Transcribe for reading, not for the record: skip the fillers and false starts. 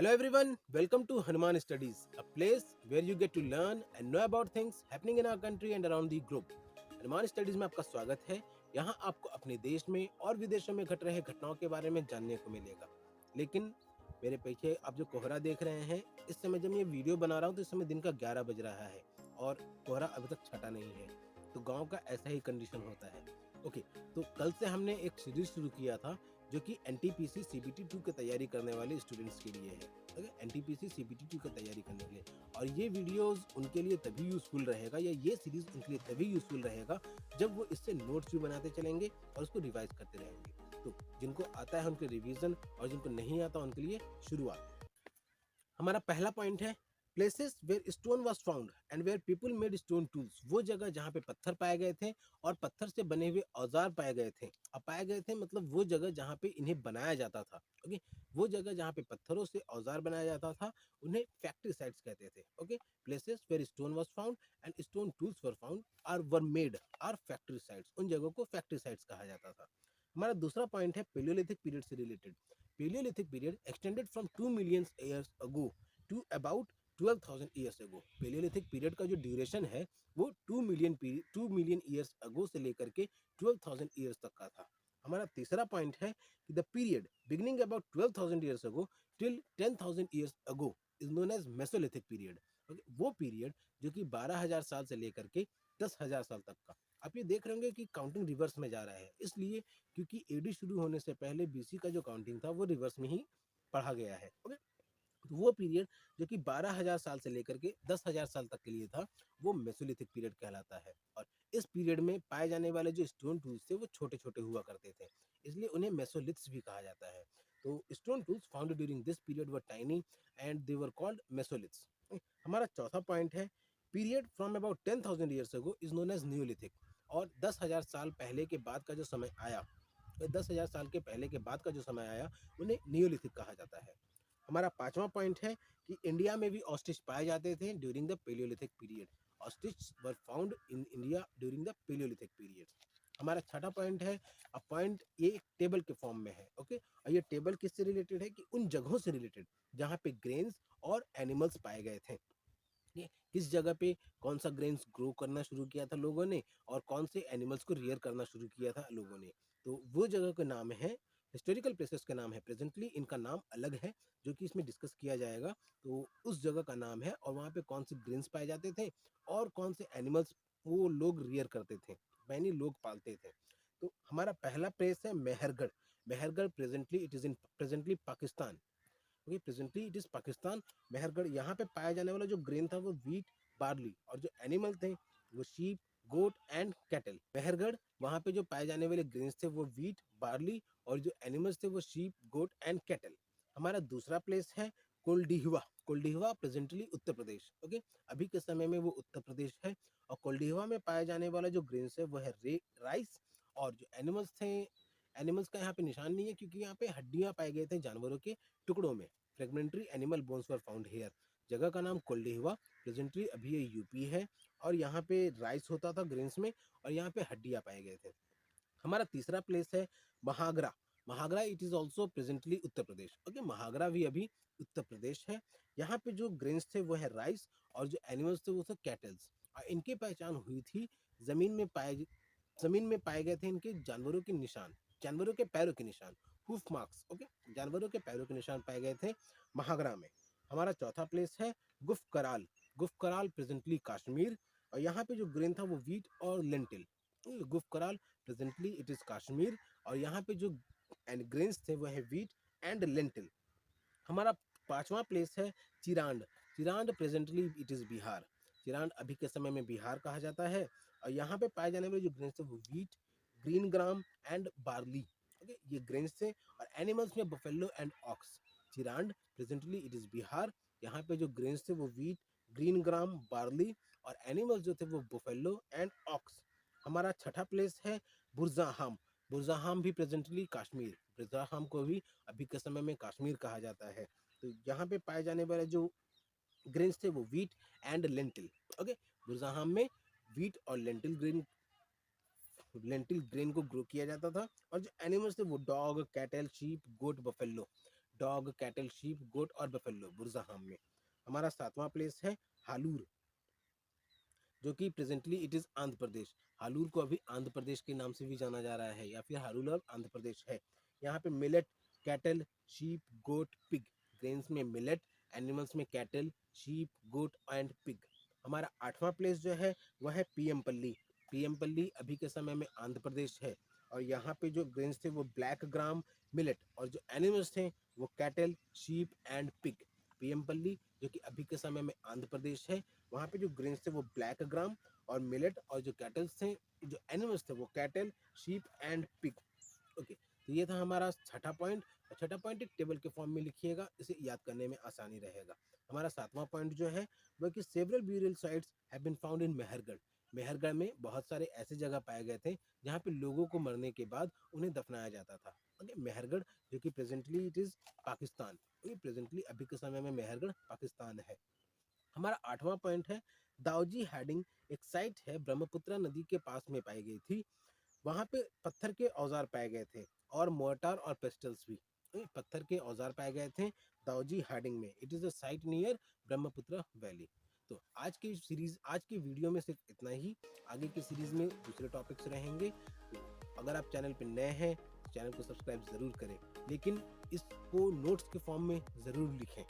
Hello everyone, welcome to Hanuman Studies, a place where you get to learn and know about things happening in our country and around the globe. Hanuman studies में आपका स्वागत है। यहाँ आपको अपने देश में और विदेशों में घट रहे घटनाओं के बारे में जानने को मिलेगा। लेकिन मेरे पीछे आप जो कोहरा देख रहे हैं, इस समय जब मैं ये वीडियो बना रहा हूँ तो इस समय दिन का 11 बज रहा है और कोहरा अभी तक छटा नहीं है। तो गाँव का ऐसा ही कंडीशन होता है। ओके, तो कल से हमने एक सीरीज शुरू किया था जो कि एनटीपीसी सीबीटी 2 की तैयारी करने वाले स्टूडेंट्स के लिए है। ओके, एनटीपीसी सीबीटी 2 की तैयारी करने के लिए, और ये वीडियोस उनके लिए तभी यूजफुल रहेगा या ये सीरीज उनके लिए तभी यूजफुल रहेगा जब वो इससे नोट्स भी बनाते चलेंगे और उसको रिवाइज करते रहेंगे। तो जिनको आता है उनके रिवीजन और जिनको नहीं आता उनके लिए शुरुआत। हमारा पहला पॉइंट है places where stone was found and where people made stone tools. वो जगह जहाँ पे पत्थर पाए गए थे और पत्थर से बने हुए औजार पाए गए थे। अब पाए गए थे मतलब वो जगह जहाँ पे इन्हें बनाया जाता था। ओके, वो जगह जहाँ पे पत्थरों से औजार बनाया जाता था उन्हें फैक्ट्री साइट्स कहते थे। Okay, places where stone was found and stone tools were found are were made are factory sites. उन जगहों को फैक्ट्री साइट्स कहा जाता था। हमारा दूसरा पॉइंट है पेलियोलिथिक पीरियड से related. Palaeolithic period extended from 2 million years ago to about 12,000 years ago. Palaeolithic period का जो ड्यूरेशन है वो 2 मिलियन ईयर्स अगो से लेकर के 12,000 ईयर्स तक का था। हमारा तीसरा पॉइंट है कि the period beginning about 12,000 years ago till 10,000 years ago is known as mesolithic period. वो पीरियड जो कि 12,000 साल से लेकर के 10,000 साल तक का। आप ये देख रहे होंगे कि काउंटिंग रिवर्स में जा रहा है, इसलिए क्योंकि एडी शुरू होने से पहले बीसी का जो काउंटिंग था वो रिवर्स में ही पढ़ा गया है। ओके, तो वो पीरियड जो कि 12,000 साल से लेकर के 10,000 साल तक के लिए था वो मेसोलिथिक पीरियड कहलाता है। और इस पीरियड में पाए जाने वाले जो स्टोन टूल्स थे वो छोटे छोटे हुआ करते थे, इसलिए उन्हें मेसोलिथ्स भी कहा जाता है। तो stone tools found during this period were tiny and they were called mesoliths. हमारा चौथा पॉइंट है period from about 10,000 years ago is known as neolithic. और 10,000 साल पहले के बाद का जो समय आया, 10,000 साल के पहले के बाद का जो समय आया उन्हें नियोलिथिक कहा जाता है। हमारा पांचवा पॉइंट है कि इंडिया में भी ऑस्ट्रिच पाए जाते थे during the palaeolithic period. Ostrich were found in India during the palaeolithic period. हमारा छठा पॉइंट है, अब पॉइंट ये एक टेबल के फॉर्म में है। ओके, और ये टेबल किससे रिलेटेड है कि उन जगहों से रिलेटेड जहाँ पे ग्रेन्स और एनिमल्स पाए गए थे। ये किस जगह पे कौन सा ग्रेन्स ग्रो करना शुरू किया था लोगों ने और कौन से एनिमल्स को रियर करना शुरू किया था लोगों ने। तो वो जगह का नाम है, हिस्टोरिकल प्लेसेस का नाम है। प्रेजेंटली इनका नाम अलग है जो कि इसमें डिस्कस किया जाएगा। तो उस जगह का नाम है और वहाँ पे कौन से ग्रेन्स पाए जाते थे और कौन से एनिमल्स वो लोग रियर करते थे, यानी लोग पालते थे। तो हमारा पहला प्लेस है Mehrgarh. Mehrgarh presently it is in presently Pakistan. Okay, presently it is Pakistan. Mehrgarh यहाँ पे पाया जाने वाला जो ग्रेन था वो वीट, बार्ली, और जो एनिमल थे वो sheep, goat and cattle. Mehrgarh वहाँ पे जो पाए जाने वाले ग्रेन्स थे वो वीट, बार्ली, और जो एनिमल्स थे वो शीप, गोट एंड कैटल। हमारा दूसरा प्लेस है कोल्डिहवा। कोल्डिहवा प्रेजेंटली उत्तर प्रदेश। ओके, अभी के समय में वो उत्तर प्रदेश है। और कोल्डिहवा में पाए जाने वाला जो ग्रेन्स है वो है राइस। और जो एनिमल्स थे, एनिमल्स का यहाँ पे निशान नहीं है क्योंकि यहाँ पे हड्डियाँ पाए गए थे जानवरों के टुकड़ों में। Fragmentary animal bones were found here. जगह का नाम कोल्डिहवा, प्रेजेंटली अभी ये यूपी है। और यहाँ पे राइस होता था ग्रेन्स में और यहाँ पे हड्डियाँ पाए गए थे। हमारा तीसरा प्लेस है Mahagara. Mahagara it is also presently Uttar Pradesh. Okay, Mahagara भी अभी उत्तर प्रदेश है। यहाँ पे जो ग्रेन्स थे वो है राइस और जो एनिमल्स थे वो थे कैटल्स। और इनकी पहचान हुई थी जमीन में पाए जमीन में पाए गए थे इनके जानवरों के निशान, जानवरों के पैरों के निशान, हुफ मार्क्स। ओके, जानवरों के पैरों के निशान पाए गए थे महागरा में। हमारा चौथा प्लेस है गुफ कराल। गुफ कराल प्रेजेंटली कश्मीर। और यहाँ पे जो ग्रेन था वो वीट और लेंटिल। गुफ कराल प्रेजेंटली इट इज कश्मीर। और यहाँ पे जो ग्रेन्स थे वो है वीट एंड लेंटिल। हमारा पांचवा प्लेस है Chirand. Chirand presently it is Bihar. Chirand अभी के समय में बिहार कहा जाता है। और यहाँ पे पाए जाने वाले जो ग्रेन्स थे वो wheat, green gram and barley. Okay, ये ग्रेन्स थे। और एनिमल्स में buffalo and ox. Chirand presently it is Bihar. यहाँ पे जो ग्रेन्स थे वो वीट, ग्रीन ग्राम, बार्ली, और एनिमल्स जो थे वो बफेलो एंड ऑक्स। हमारा छठा प्लेस है बुरजाहाम। बुरजाहाम भी प्रेजेंटली कश्मीर। बुरजाहाम को भी अभी के समय में कश्मीर कहा जाता है। तो यहाँ पे पाए जाने वाले जो ग्रेन्स थे वो वीट एंड लेंटिल। ओके, बुरजाहाम में वीट और लेंटिल ग्रेन को ग्रो किया जाता था। और जो एनिमल्स थे वो डॉग, कैटल, शीप, गोट, बफेलो। डॉग, कैटल, शीप, गोट और बफेलो बुरज़ाहम में। हमारा 7वां प्लेस है हालूर, जो कि presently it is Andhra Pradesh. हालूर को अभी आंध्र प्रदेश के नाम से भी जाना जा रहा है, या फिर हालूर अब आंध्र प्रदेश है। यहाँ पे millet, cattle, sheep, goat, pig. Grains में मिलेट, एनिमल्स में cattle, sheep, goat and pig. हमारा 8वां प्लेस जो है वह है पीएमपल्ली। पीएमपल्ली अभी के समय में आंध्र प्रदेश है, और यहाँ पे जो ग्रेन्स थे वो ब्लैक ग्राम, मिलेट, और जो एनिमल्स थे वो कैटल, शीप एंड पिग। पीएमपल्ली जो कि अभी के समय में आंध्र प्रदेश है, वहाँ पे जो ग्रेन्स थे वो ब्लैक ग्राम और मिलेट, और जो कैटल्स थे, जो एनिमल्स थे वो cattle, sheep and pig. Okay, तो ये था हमारा छठा पॉइंट। और छठा पॉइंट एक टेबल के फॉर्म में लिखिएगा, इसे याद करने में आसानी रहेगा। हमारा 7वां पॉइंट जो है वह कि several burial sites have been found in Mehrgarh. Mehrgarh में बहुत सारे ऐसे जगह पाए गए थे जहाँ पे लोगों को मरने के बाद उन्हें दफनाया जाता था। ओके, मेहरगढ़ जो कि presently it is Pakistan. Presently अभी के समय में मेहरगढ़ पाकिस्तान है। हमारा 8वां पॉइंट है दाऊजी हैडिंग। एक साइट है ब्रह्मपुत्र नदी के पास में पाई गई थी। वहाँ पे पत्थर के औजार पाए गए थे और मोर्टार और पेस्टल्स भी। पत्थर के औजार पाए गए थे दाऊजी हैडिंग में। It is a site near Brahmaputra valley. तो आज की वीडियो में सिर्फ इतना ही। आगे की सीरीज में दूसरे टॉपिक्स रहेंगे। तो अगर आप चैनल पर नए हैं तो चैनल को सब्सक्राइब ज़रूर करें, लेकिन इसको नोट्स के फॉर्म में ज़रूर लिखें।